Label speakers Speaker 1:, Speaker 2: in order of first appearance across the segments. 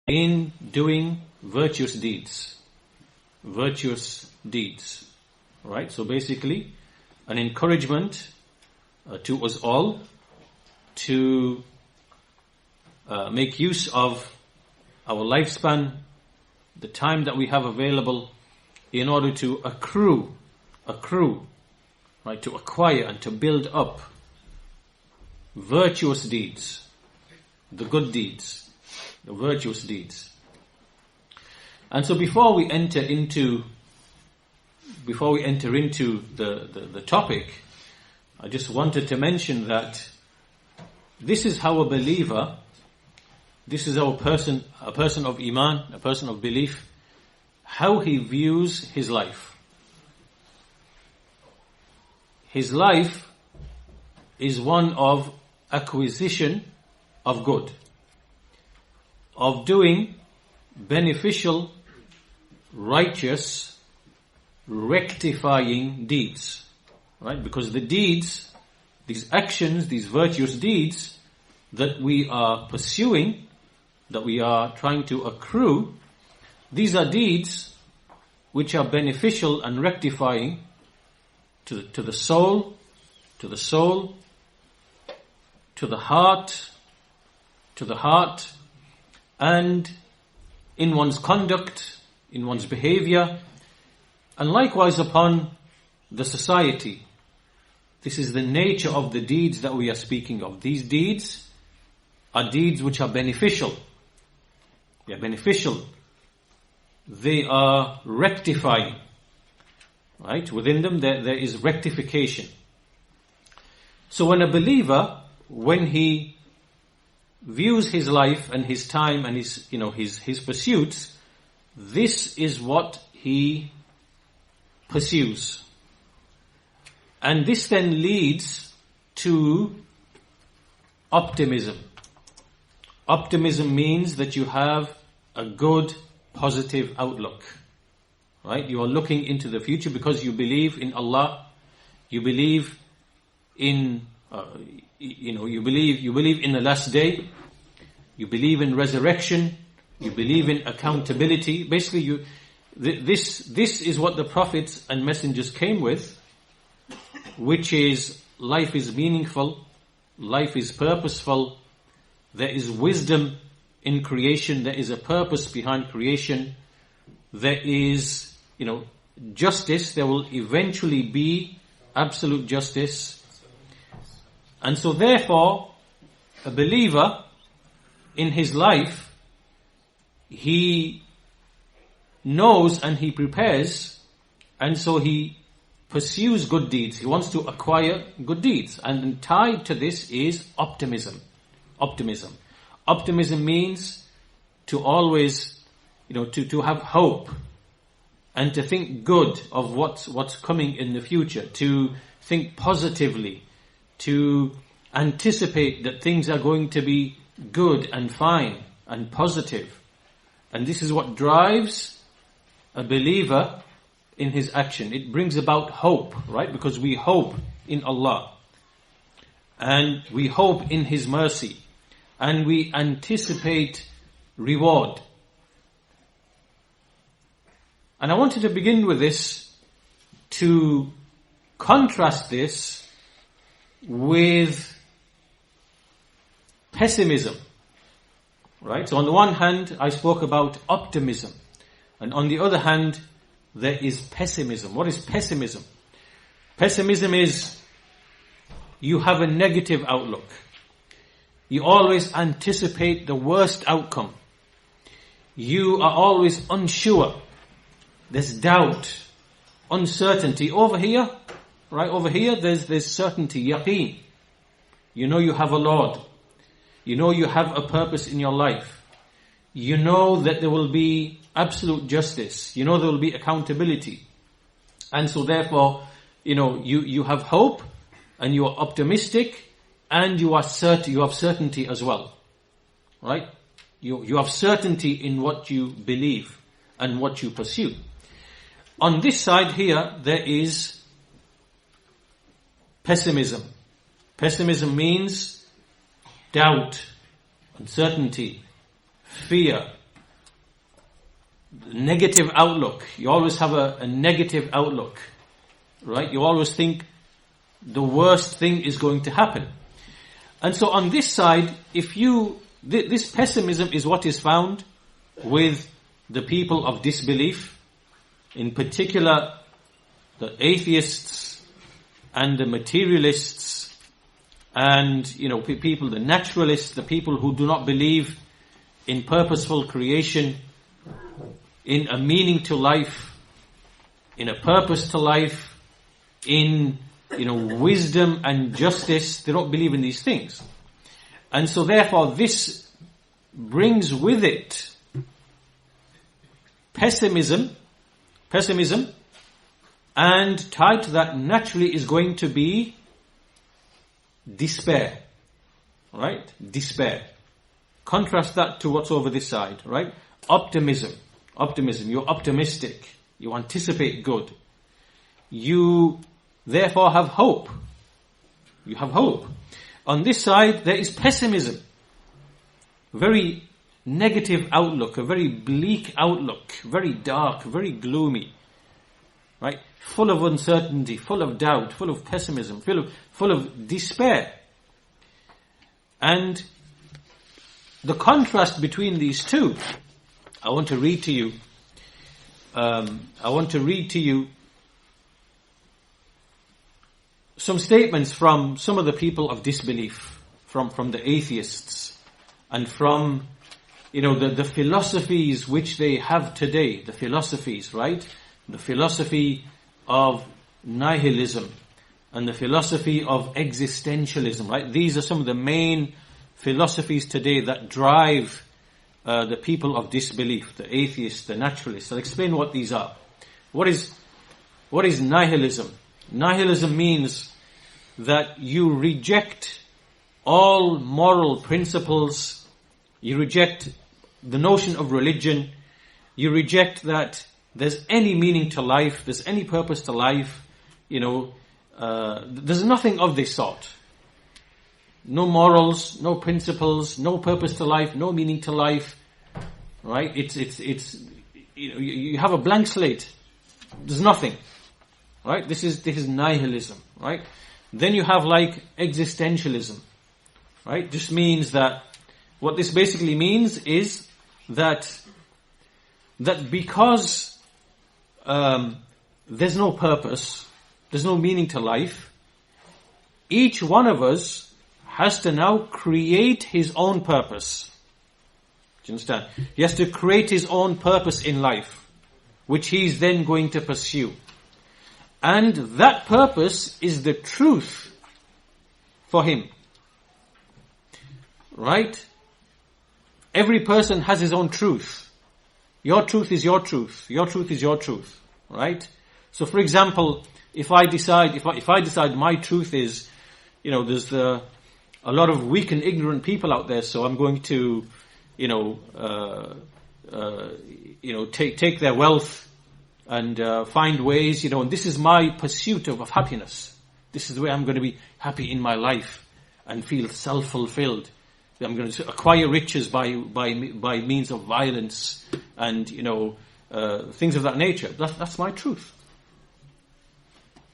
Speaker 1: in doing virtuous deeds. Virtuous deeds. Right? So basically, an encouragement to us all to make use of our lifespan, the time that we have available, in order to accrue, right, to acquire and to build up virtuous deeds, the good deeds, the virtuous deeds. And so before we enter into the topic, I just wanted to mention that this is how a believer, this is how a person of Iman, a person of belief, how he views his life. His life is one of acquisition of good, of doing beneficial, righteous, rectifying deeds. Right? Because the deeds, these actions, these virtuous deeds that we are pursuing, that we are trying to accrue, these are deeds which are beneficial and rectifying to the soul, to the heart, and in one's conduct, in one's behavior, and likewise upon the society. This is the nature of the deeds that we are speaking of. These deeds are deeds which are beneficial. They are beneficial. They are rectifying. Right? Within them there is rectification. So when a believer, when he views his life and his time and his pursuits, this is what he pursues. And this then leads to optimism. Optimism means that you have a good, positive outlook. Right? You are looking into the future because you believe in Allah. You believe in, you believe in the last day. You believe in resurrection. You believe in accountability. Basically, this is what the prophets and messengers came with, which is life is meaningful, life is purposeful, there is wisdom in creation, there is a purpose behind creation, there is, justice, there will eventually be absolute justice. And so therefore, a believer in his life, he knows and he prepares, and so he pursues good deeds. He wants to acquire good deeds. And tied to this is optimism. Optimism. Optimism means to always, to have hope and to think good of what's coming in the future, to think positively, to anticipate that things are going to be good and fine and positive. And this is what drives a believer in his action. It brings about hope, right? Because we hope in Allah. And we hope in His mercy. And we anticipate reward. And I wanted to begin with this to contrast this with pessimism. Right? So on the one hand, I spoke about optimism. And on the other hand, there is pessimism. What is pessimism? Pessimism is you have a negative outlook. You always anticipate the worst outcome. You are always unsure. There's doubt, uncertainty. Over here, there's certainty, yaqeen. You know you have a Lord. You know you have a purpose in your life. You know that there will be absolute justice. You know there will be accountability. And so therefore, you have hope and you are optimistic and you have certainty as well. Right? You have certainty in what you believe and what you pursue. On this side here, there is pessimism. Pessimism means doubt, uncertainty, fear, negative outlook. You always have a negative outlook, right? You always think the worst thing is going to happen. And so on this side, this pessimism is what is found with the people of disbelief, in particular the atheists and the materialists and, people, the naturalists, the people who do not believe in purposeful creation, in a meaning to life, in a purpose to life, in, wisdom and justice. They don't believe in these things. And so therefore this brings with it pessimism, and tied to that naturally is going to be despair. Right? Despair. Contrast that to what's over this side, right? Optimism. You're optimistic. You anticipate good. You therefore have hope. You have hope. On this side, there is pessimism. Very negative outlook, a very bleak outlook, very dark, very gloomy. Right? Full of uncertainty, full of doubt, full of pessimism, full of despair. And the contrast between these two, I want to read to you some statements from some of the people of disbelief, from the atheists, and from, the philosophies which they have today, the philosophies, right? The philosophy of nihilism and the philosophy of existentialism, right? These are some of the main philosophies today that drive the people of disbelief, the atheists, the naturalists. I'll explain what these are. What is nihilism? Nihilism means that you reject all moral principles, you reject the notion of religion, you reject that there's any meaning to life, there's any purpose to life, there's nothing of this sort. No morals, no principles, no purpose to life, no meaning to life, right? You have a blank slate. There's nothing, right? This is nihilism, right? Then you have like existentialism, right? Just means that what this basically means is that because there's no purpose, there's no meaning to life, each one of us has to now create his own purpose. Do you understand? He has to create his own purpose in life, which he's then going to pursue. And that purpose is the truth for him. Right? Every person has his own truth. Your truth is your truth. Your truth is your truth. Right? So for example, if I decide my truth is, there's a lot of weak and ignorant people out there, so I'm going to, take their wealth and find ways, and this is my pursuit of happiness. This is the way I'm going to be happy in my life and feel self-fulfilled. I'm going to acquire riches by means of violence and, things of that nature. That's my truth.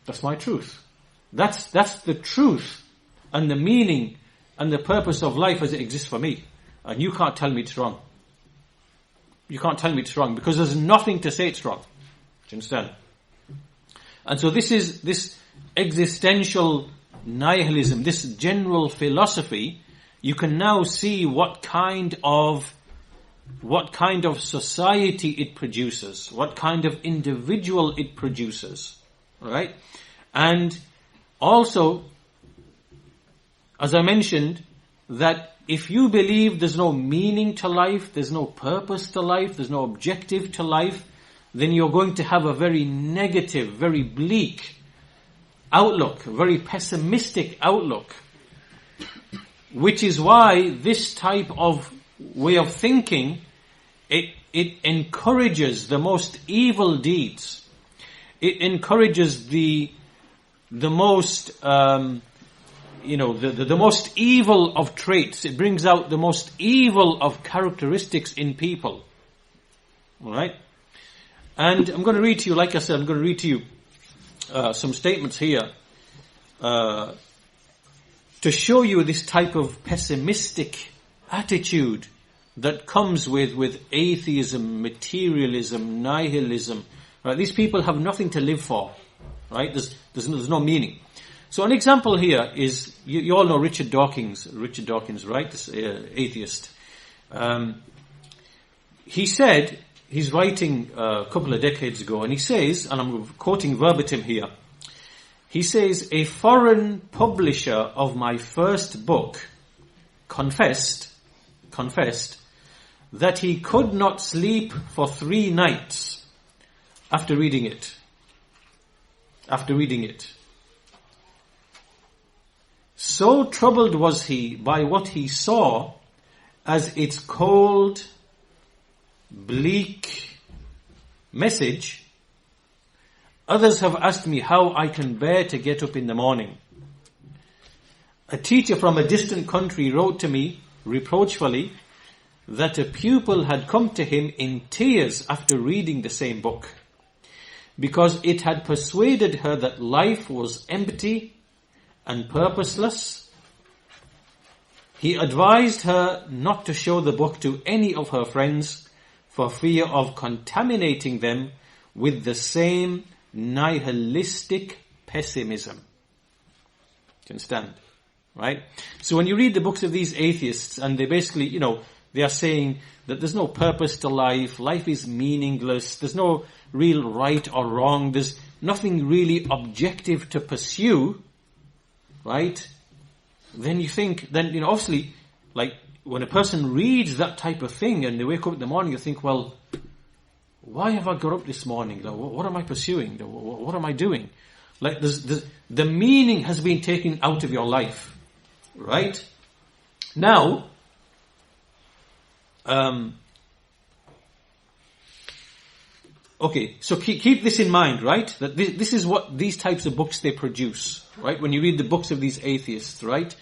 Speaker 1: That's my truth. That's the truth and the meaning and the purpose of life as it exists for me. And you can't tell me it's wrong. You can't tell me it's wrong because there's nothing to say it's wrong. Do you understand? And so this existential nihilism, this general philosophy, you can now see what kind of society it produces, what kind of individual it produces, right? And also, as I mentioned, that if you believe there's no meaning to life, there's no purpose to life, there's no objective to life, then you're going to have a very negative, very bleak outlook, a very pessimistic outlook. Which is why this type of way of thinking, it encourages the most evil deeds. It encourages the most, the most evil of traits. It brings out the most evil of characteristics in people. All right? And I'm going to read to you, like I said, I'm going to read to you some statements here to show you this type of pessimistic attitude that comes with atheism, materialism, nihilism. Right? These people have nothing to live for. Right? There's no meaning. So an example here is, you all know Richard Dawkins, right? This atheist. He said, he's writing a couple of decades ago, and he says, and I'm quoting verbatim here, he says, a foreign publisher of my first book confessed that he could not sleep for 3 nights after reading it. So troubled was he by what he saw as its cold, bleak message. Others have asked me how I can bear to get up in the morning. A teacher from a distant country wrote to me reproachfully that a pupil had come to him in tears after reading the same book, because it had persuaded her that life was empty and purposeless. He advised her not to show the book to any of her friends for fear of contaminating them with the same nihilistic pessimism. Do you understand? Right? So when you read the books of these atheists, and they basically, they are saying that there's no purpose to life is meaningless, there's no real right or wrong, there's nothing really objective to pursue, right? Then you think, obviously, like, when a person reads that type of thing and they wake up in the morning, you think, well, why have I got up this morning? What am I pursuing? What am I doing? Like, the meaning has been taken out of your life, right? Now, okay, so keep this in mind, right? That this is what these types of books they produce, right? When you read the books of these atheists, right?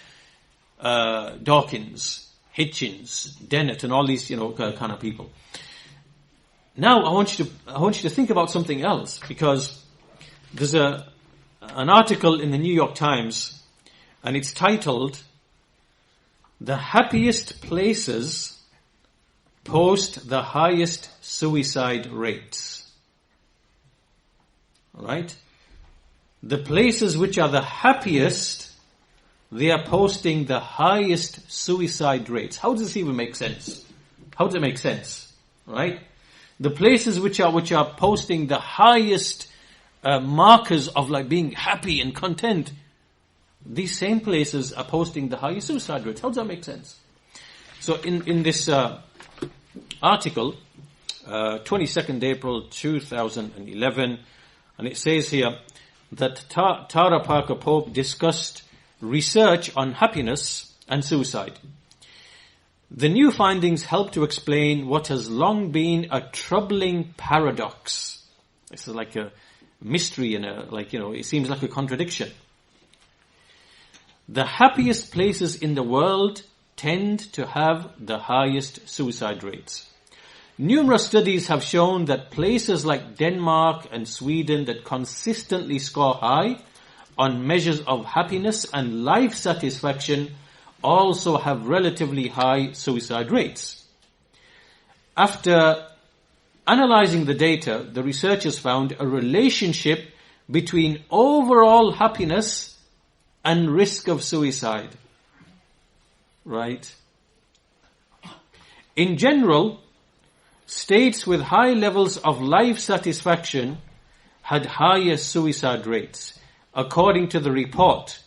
Speaker 1: Dawkins, Hitchens, Dennett, and all these, kind of people. Now, I want you to think about something else, because there's an article in the New York Times, and it's titled, "The Happiest Places Post the Highest Suicide Rates." Right? The places which are the happiest, they are posting the highest suicide rates. How does this even make sense? How does it make sense? Right? The places which are posting the highest markers of like being happy and content, these same places are posting the highest suicide rates. How does that make sense? So in this article, 22nd April 2011, and it says here that Tara Parker Pope discussed research on happiness and suicide. The new findings help to explain what has long been a troubling paradox. This is like a mystery and it seems like a contradiction. The happiest places in the world tend to have the highest suicide rates. Numerous studies have shown that places like Denmark and Sweden that consistently score high on measures of happiness and life satisfaction also have relatively high suicide rates. After analyzing the data, the researchers found a relationship between overall happiness and risk of suicide. Right? In general, states with high levels of life satisfaction had higher suicide rates, according to the report,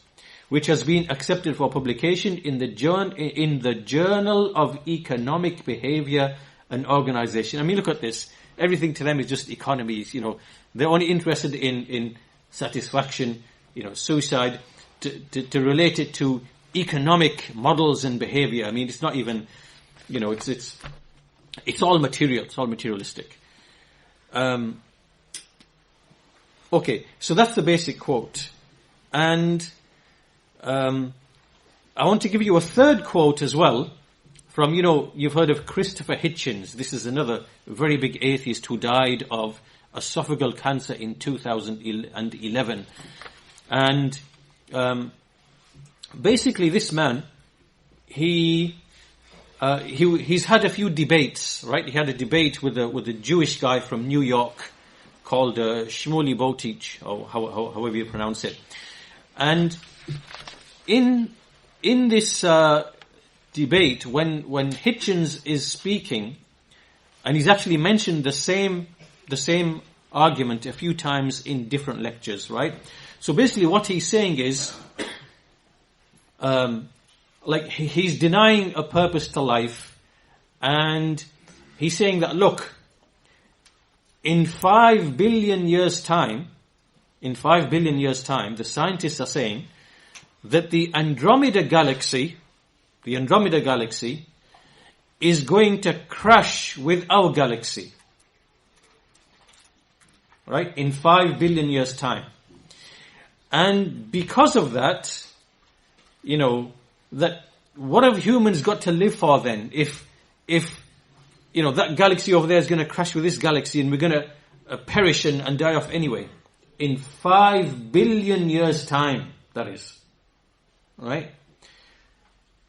Speaker 1: which has been accepted for publication in the Journal of Economic Behavior and Organization. I mean, look at this. Everything to them is just economies, They're only interested in satisfaction, suicide, to relate it to economic models and behavior. I mean, it's not even, it's all material. It's all materialistic. Okay, so that's the basic quote. And I want to give you a third quote as well from, you've heard of Christopher Hitchens. This is another very big atheist who died of esophageal cancer in 2011. And basically this man, he's had a few debates, right? He had a debate with a Jewish guy from New York called Shmuley Boteach, or however you pronounce it. And in this debate, when Hitchens is speaking, and he's actually mentioned the same argument a few times in different lectures, right? So basically what he's saying is, he's denying a purpose to life, and he's saying that, look, in 5 billion years' time, the scientists are saying that the Andromeda Galaxy is going to crash with our galaxy. Right? In 5 billion years' time. And because of that, that what have humans got to live for then? If that galaxy over there is going to crash with this galaxy and we're going to perish and die off anyway. In 5 billion years' time, that is. Right?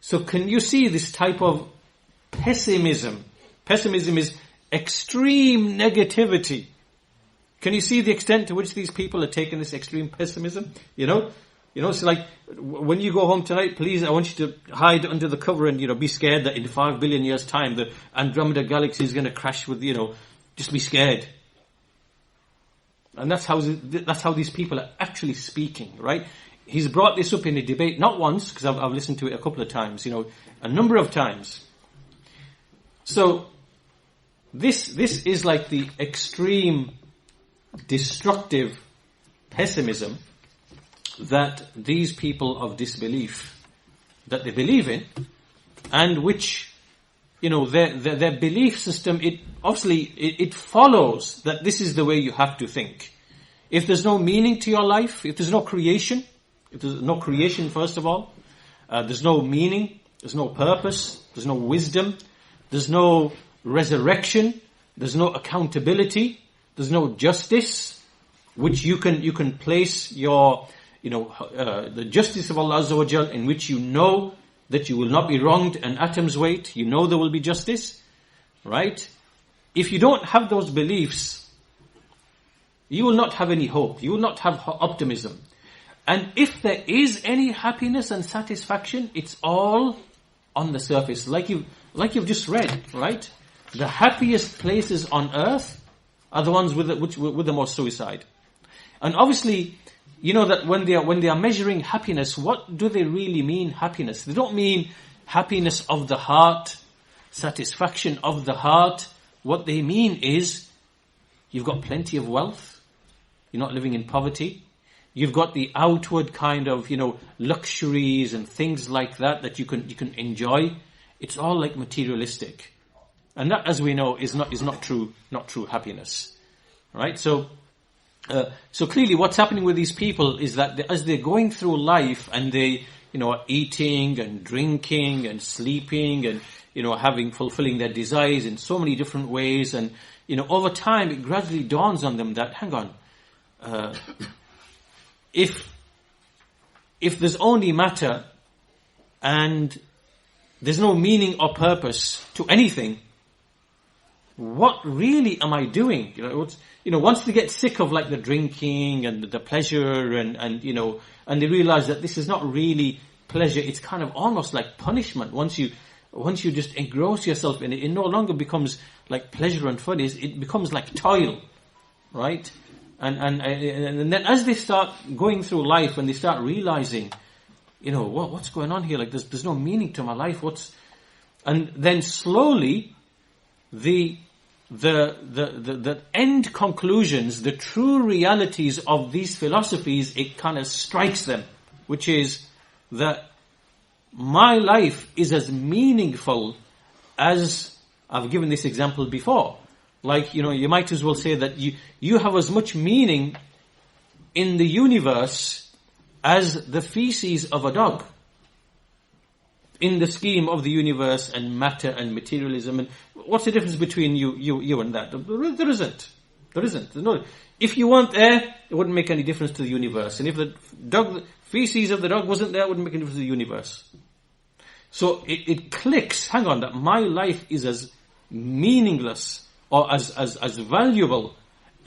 Speaker 1: So can you see this type of pessimism? Pessimism is extreme negativity. Can you see the extent to which these people are taking this extreme pessimism? It's like, when you go home tonight, please, I want you to hide under the cover and, be scared that in 5 billion years' time, the Andromeda Galaxy is going to crash with, just be scared. And that's how these people are actually speaking, right? He's brought this up in a debate, not once, because I've listened to it a couple of times, a number of times. So, this is like the extreme destructive pessimism that these people of disbelief, that they believe in, and which, their belief system, it follows that this is the way you have to think. If there's no meaning to your life, if there's no creation first of all, there's no meaning, there's no purpose, there's no wisdom, there's no resurrection, there's no accountability, there's no justice, which you can place your, the justice of Allah Azza wa Jal, in which that you will not be wronged an atom's weight, there will be justice, right? If you don't have those beliefs, you will not have any hope, you will not have optimism. And if there is any happiness and satisfaction, it's all on the surface, like you've just read, right? The happiest places on earth are the ones with the most suicide. And obviously, that when they are measuring happiness, what do they really mean happiness? They don't mean happiness of the heart, satisfaction of the heart. What they mean is, you've got plenty of wealth, you're not living in poverty, you've got the outward kind of, luxuries and things like that you can enjoy. It's all like materialistic. And that, as we know, is not true happiness. Right? So clearly what's happening with these people is that as they're going through life and they, are eating and drinking and sleeping and, fulfilling their desires in so many different ways, and, over time it gradually dawns on them that, hang on, if there's only matter and there's no meaning or purpose to anything, what really am I doing? Once they get sick of like the drinking and the pleasure and they realize that this is not really pleasure, it's kind of almost like punishment. Once you just engross yourself in it, it no longer becomes like pleasure and fun, it becomes like toil, right? And then as they start going through life and they start realizing, what's going on here? Like there's no meaning to my life. And then slowly the end conclusions, the true realities of these philosophies, it kind of strikes them, which is that my life is as meaningful as, I've given this example before. Like, you might as well say that you have as much meaning in the universe as the feces of a dog. in the scheme of the universe and matter and materialism. And what's the difference between you and that? There isn't. There's no. If you weren't there, it wouldn't make any difference to the universe. And if the feces of the dog wasn't there, it wouldn't make any difference to the universe. So it clicks, hang on, that my life is as meaningless or as valuable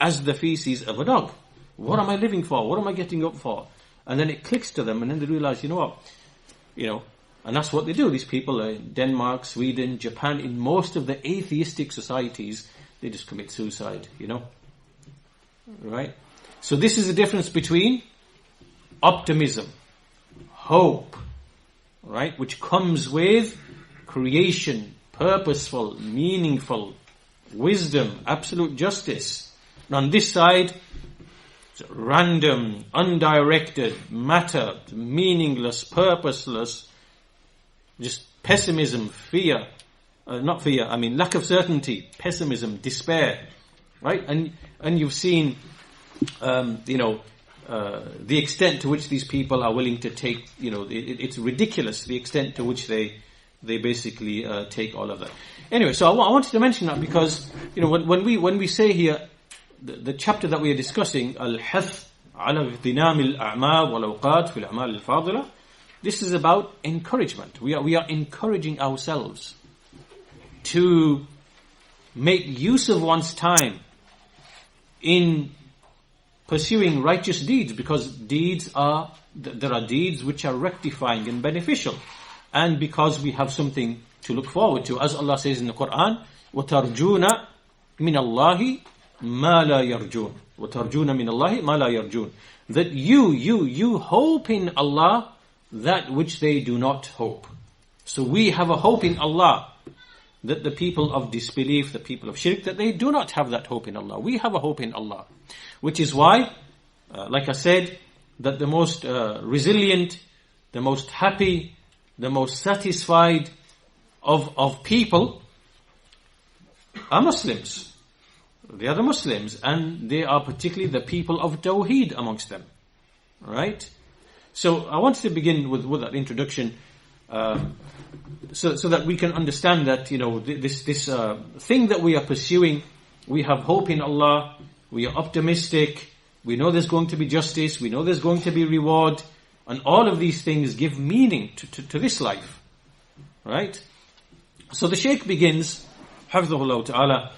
Speaker 1: as the feces of a dog. What am I living for? What am I getting up for? And then it clicks to them, and then they realize, and that's what they do. These people in Denmark, Sweden, Japan, in most of the atheistic societies, they just commit suicide, Right? So this is the difference between optimism, hope, right, which comes with creation, purposeful, meaningful, wisdom, absolute justice. And on this side, it's random, undirected, matter, meaningless, purposeless, just pessimism, fear, lack of certainty, pessimism, despair, right? And you've seen, the extent to which these people are willing to take, it's ridiculous, the extent to which they basically take all of that. Anyway, so I wanted to mention that because, when we say here, the chapter that we are discussing, Al-Hath ala Ightinam al-A'mal wal-Awqat fi al-A'mal al-Fadila, this is about encouragement. We are encouraging ourselves to make use of one's time in pursuing righteous deeds, because there are deeds which are rectifying and beneficial, and because we have something to look forward to, as Allah says in the Quran, وَتَرْجُونَ مِنَ اللَّهِ مَا لَا يَرْجُونَ وَتَرْجُونَ مِنَ اللَّهِ مَا لَا يَرْجُونَ, that you hope in Allah that which they do not hope. So we have a hope in Allah that the people of disbelief, the people of shirk, that they do not have that hope in Allah. We have a hope in Allah. Which is why, like I said, that the most resilient, the most happy, the most satisfied of people are Muslims. They are the Muslims, and they are particularly the people of Tawheed amongst them. Right? So I wanted to begin with that introduction, so that we can understand that, this thing that we are pursuing, we have hope in Allah, we are optimistic, we know there's going to be justice, we know there's going to be reward, and all of these things give meaning to this life. Right? So the Shaykh begins, Hafidhahullah Ta'ala,